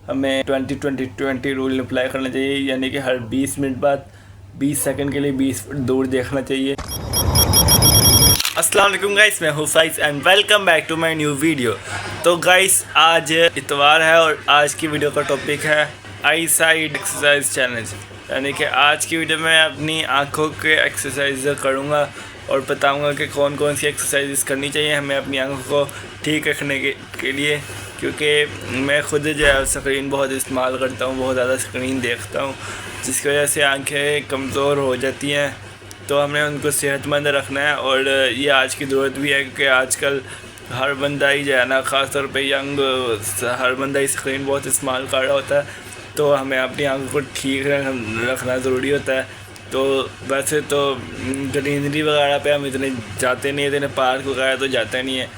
हमें 20-20-20 rule apply करना चाहिए, यानी कि हर 20 मिनट बाद 20 सेकंड के लिए 20 फुट दूर देखना चाहिए। अस्सलाम वालेकुम गाइस, मैं हूँ Faiz and welcome back to my new video. तो गाइस आज इतवार है और आज की वीडियो का टॉपिक है आई साइड एक्सरसाइज चैलेंज, यानी कि आज की वीडियो में अपनी आँखों के एक्सरसाइज करूँगा और बताऊँगा कि कौन कौन सी एक्सरसाइज करनी चाहिए हमें अपनी आँखों को ठीक रखने के लिए, क्योंकि मैं खुद जो है स्क्रीन बहुत इस्तेमाल करता हूँ, बहुत ज़्यादा स्क्रीन देखता हूँ, जिसकी वजह से आंखें कमज़ोर हो जाती हैं। तो हमें उनको सेहतमंद रखना है और ये आज की ज़रूरत भी है, क्योंकि आजकल हर बंदा ही जो है ना, ख़ास तौर पे यंग, हर बंदा ही स्क्रीन बहुत इस्तेमाल कर रहा होता है। तो हमें अपनी आंखों को ठीक रखना ज़रूरी होता है। तो वैसे तो ग्रीनरी वगैरह पे हम इतने जाते नहीं, इतने पार्क वगैरह तो जाते नहीं है,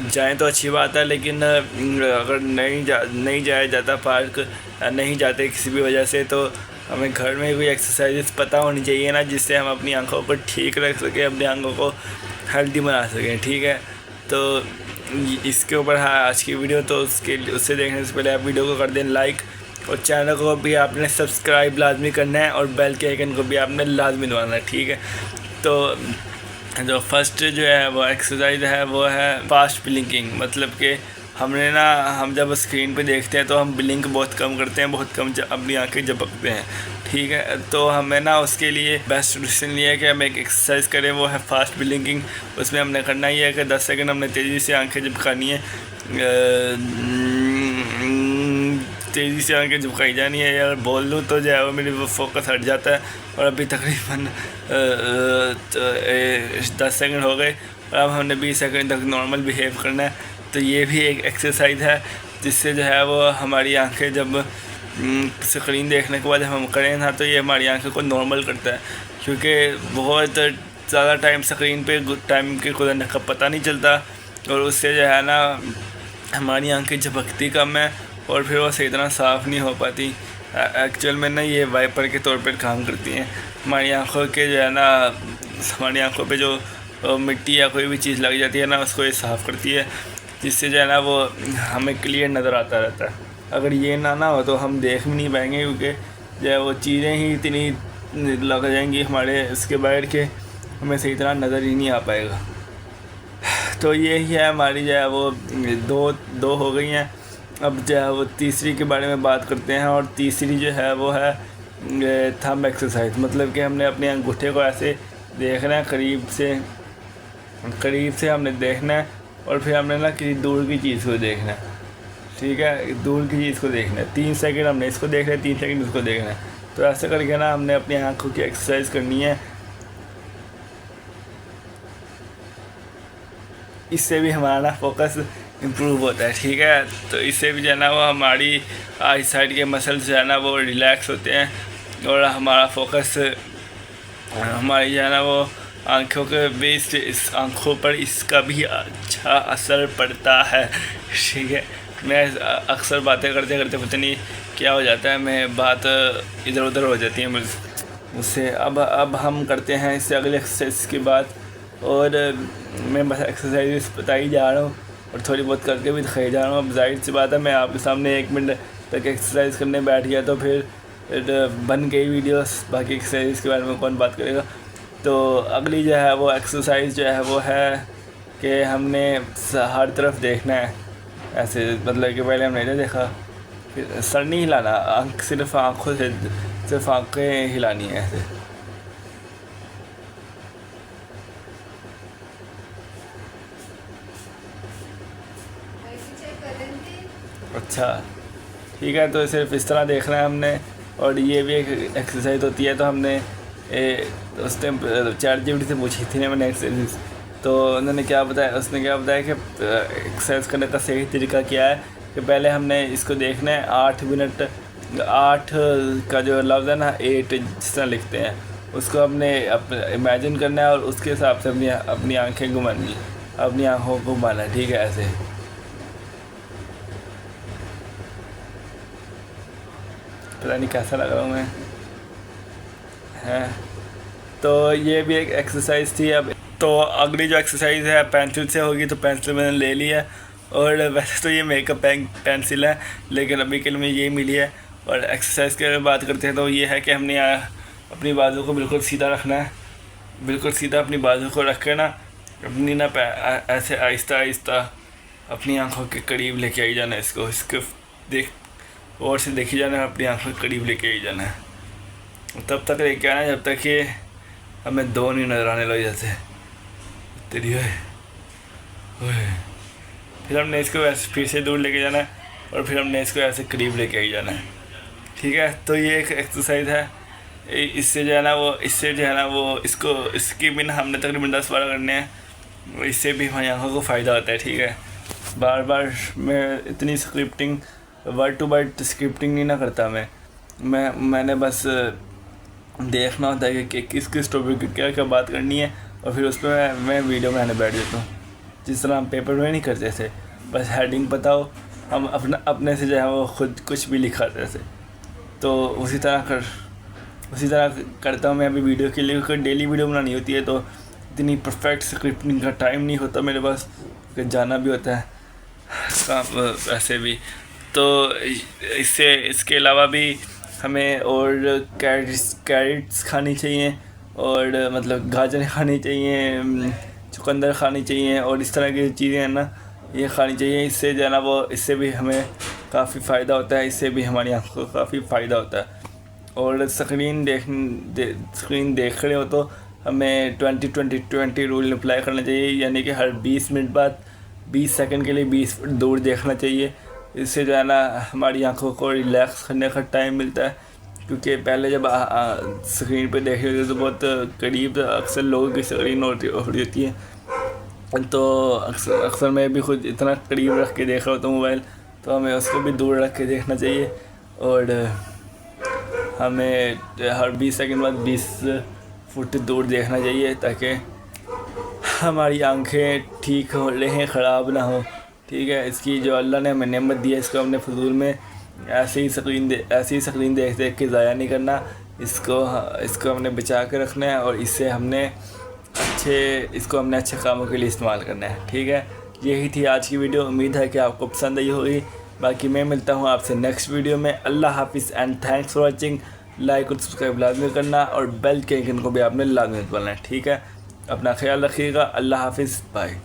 जाएँ तो अच्छी बात है, लेकिन अगर नहीं जाया जाता पार्क, नहीं जाते किसी भी वजह से, तो हमें घर में भी एक्सरसाइज पता होनी चाहिए ना, जिससे हम अपनी आंखों को ठीक रख सकें, अपनी आंखों को हेल्दी बना सकें। ठीक है, तो इसके ऊपर है आज की वीडियो। तो उससे देखने से पहले आप वीडियो को कर दें लाइक और चैनल को भी आपने सब्सक्राइब लाजमी करना है और बेल के आइकन को भी आपने लाजमी दबाना है। ठीक है, तो जो फर्स्ट जो है वो एक्सरसाइज है वो है फास्ट ब्लिंकिंग। मतलब कि हम जब स्क्रीन पे देखते हैं तो हम ब्लिंक बहुत कम करते हैं, बहुत कम अपनी आंखें झपकते हैं। ठीक है, तो हमें ना उसके लिए बेस्ट सोल्यूशन ये है कि हम एक एक्सरसाइज करें, वो है फास्ट ब्लिंकिंग। उसमें हमने करना ये है कि 10 सेकंड हमने तेज़ी से आंखें झपकानी है, तेज़ी से आंखें झपकाई जानी है। अगर बोल लूँ तो जो है वो मेरी वो फोकस हट जाता है। और अभी तकरीबन 10 सेकंड हो गए और अब हमने 20 सेकंड तक नॉर्मल बिहेव करना है। तो ये भी एक एक्सरसाइज है, जिससे जो है वो हमारी आंखें जब स्क्रीन देखने के बाद हम करें ना, तो ये हमारी आंखों को नॉर्मल करता है, क्योंकि बहुत ज़्यादा टाइम स्क्रीन पे टाइम के गुजरने का पता नहीं चलता और उससे जो है ना हमारी आंखें झपकती कम है और फिर वो सही तरह साफ़ नहीं हो पाती। एक्चुअल में ना ये वाइपर के तौर पर काम करती हैं। हमारी आंखों के जो है ना, हमारी आंखों पे जो मिट्टी या कोई भी चीज़ लग जाती है ना, उसको ये साफ़ करती है, जिससे जो है ना वो हमें क्लियर नज़र आता रहता है। अगर ये ना हो तो हम देख भी नहीं पाएंगे, क्योंकि जो है वो चीज़ें ही इतनी लग जाएंगी हमारे इसके बाहर के हमें सही तरह नज़र ही नहीं आ पाएगा। तो यही है हमारी जो है वो दो हो गई हैं। अब जो है वो तीसरी के बारे में बात करते हैं, और तीसरी जो है वो है थंब एक्सरसाइज। मतलब कि हमने अपने अंगूठे को ऐसे देखना है, करीब से हमने देखना है और फिर हमने ना किसी दूर की चीज़ को देखना है। ठीक है, दूर की चीज़ को देखना है, 3 सेकंड हमने इसको देखना है, 3 सेकंड उसको देखना है। तो ऐसे करके ना हमने अपनी आंखों की एक्सरसाइज करनी है। इससे भी हमारा ना फोकस इम्प्रूव होता है। ठीक है, तो इससे भी जो है ना वो हमारी आई साइड के मसल्स जो है ना वो रिलैक्स होते हैं और हमारा फोकस, हमारी जो है ना वो आँखों के बेस, इस आँखों पर इसका भी अच्छा असर पड़ता है। ठीक है, मैं अक्सर बातें करते करते पता नहीं क्या हो जाता है, मैं बात इधर उधर हो जाती है मुझसे। अब हम करते हैं इससे अगले एक्सरसाइज की बात, और मैं बस एक्सरसाइज बताई जा रहा हूँ और थोड़ी बहुत करके भी दिखाई जा रहा हूँ। अब जाहिर सी बात है, मैं आपके सामने 1 मिनट तक एक्सरसाइज करने बैठ गया तो फिर बन गई वीडियोस, बाकी एक्सरसाइज के बारे में कौन बात करेगा। तो अगली जो है वो एक्सरसाइज जो है वो है कि हमने हर तरफ देखना है ऐसे। मतलब कि पहले हमने इधर देखा, फिर सर नहीं हिलाना, सिर्फ आँखों से, सिर्फ आँखें हिलानी है ऐसे। अच्छा, ठीक है, तो सिर्फ इस तरह देखना है हमने। और ये भी एक एक्सरसाइज होती है। तो हमने उस टाइम ChatGPT से पूछी थी ना मैंने एक्सरसाइज, तो उन्होंने क्या बताया, उसने क्या बताया कि एक्सरसाइज करने का सही तरीका क्या है कि पहले हमने इसको देखना है 8 मिनट, 8 का जो लफ्ज़ है ना, 8 जिस तरह लिखते हैं, उसको हमने इमेजिन करना है और उसके हिसाब से अपनी आँखें घुमानी, अपनी आँखों को घुमाना। ठीक है, ऐसे। पता नहीं कैसा लग रहा हूँ मैं, है। तो ये भी एक एक्सरसाइज थी। अब तो अगली जो एक्सरसाइज है पेंसिल से होगी, तो पेंसिल मैंने ले ली है और वैसे तो ये मेकअप पेंसिल है, लेकिन अभी के लिए मुझे ये मिली है। और एक्सरसाइज की बात करते हैं तो ये है कि हमने अपनी बाजू को बिल्कुल सीधा रखना है, बिल्कुल सीधा अपनी बाजू को रख के ना अपनी ना ऐसे आहिस्ता आहिस्ता अपनी आंखों के करीब लेके आई जाना है। इसको देख और से देखी जाना है, अपनी आंखों के करीब लेके आई जाना है। तब तक लेके आना जब तक कि हमें दो नहीं नज़र आने लग जाते तेरी ओए। फिर हमने इसको ऐसे फिर से दूर लेके जाना है और फिर हमने इसको ऐसे करीब लेके आई जाना है। ठीक है, तो ये एक एक्सरसाइज है। इससे जो है ना वो इसकी भी ना हमने तकरीबन 10 बार करने हैं। इससे भी हमारी आँखों को फ़ायदा होता है। ठीक है, बार बार मैं इतनी scripting word to word scripting नहीं ना करता मैंने बस देखना होता है कि किस टॉपिक की क्या क्या बात करनी है, और फिर उस पर मैं वीडियो बनाने बैठ जाता हूँ। जिस तरह हम पेपर में नहीं करते थे, बस हेडिंग पता हो, हम अपने से जो है वो खुद कुछ भी लिखाते थे। तो उसी तरह करता हूँ मैं अभी वीडियो के लिए। कोई डेली वीडियो बनानी होती है तो इतनी परफेक्ट स्क्रिप्टिंग का टाइम नहीं होता मेरे पास, कि जाना भी होता है काम वैसे भी। तो इसके अलावा भी हमें और कैरेट्स खानी चाहिए, और मतलब गाजर खानी चाहिए, चुकंदर खानी चाहिए, और इस तरह की चीज़ें हैं ना ये खानी चाहिए। इससे जो है ना वो इससे भी हमें काफ़ी फ़ायदा होता है, इससे भी हमारी आँखों को काफ़ी फ़ायदा होता है। और स्क्रीन देख रहे हो तो हमें 20-20-20 रूल अप्लाई करना चाहिए, यानी कि हर 20 मिनट बाद 20 सेकंड के लिए 20 फुट दूर देखना चाहिए। इससे जो है ना हमारी आंखों को रिलैक्स करने का टाइम मिलता है, क्योंकि पहले जब स्क्रीन पे देख रहे होते तो बहुत करीब अक्सर लोगों की स्क्रीन हो रही होती है। तो अक्सर मैं भी खुद इतना करीब रख के देख रहा होता हूँ मोबाइल, तो हमें उसको भी दूर रख के देखना चाहिए। और हमें हर 20 सेकंड बाद 20 फुट दूर देखना चाहिए, ताकि हमारी आंखें ठीक हो रहें, ख़राब ना हो। ठीक है, इसकी जो अल्लाह ने हमें नेमत दी है, इसको हमने फजूल में ऐसे ही स्क्रीन देख देख के ज़ाया नहीं करना। इसको हमने बचा के रखना है, और इसको हमने अच्छे कामों के लिए इस्तेमाल करना है। ठीक है, यही थी आज की वीडियो। उम्मीद है कि आपको पसंद आई होगी। बाकी मैं मिलता हूँ आपसे नेक्स्ट वीडियो में। अल्लाह हाफिज़ and thanks for watching. Like और सब्सक्राइब लाजमी करना, और बेल के आइकन को भी आपने लाजमी दबाना है। ठीक है, अपना ख्याल रखिएगा। अल्लाह हाफिज़, बाय।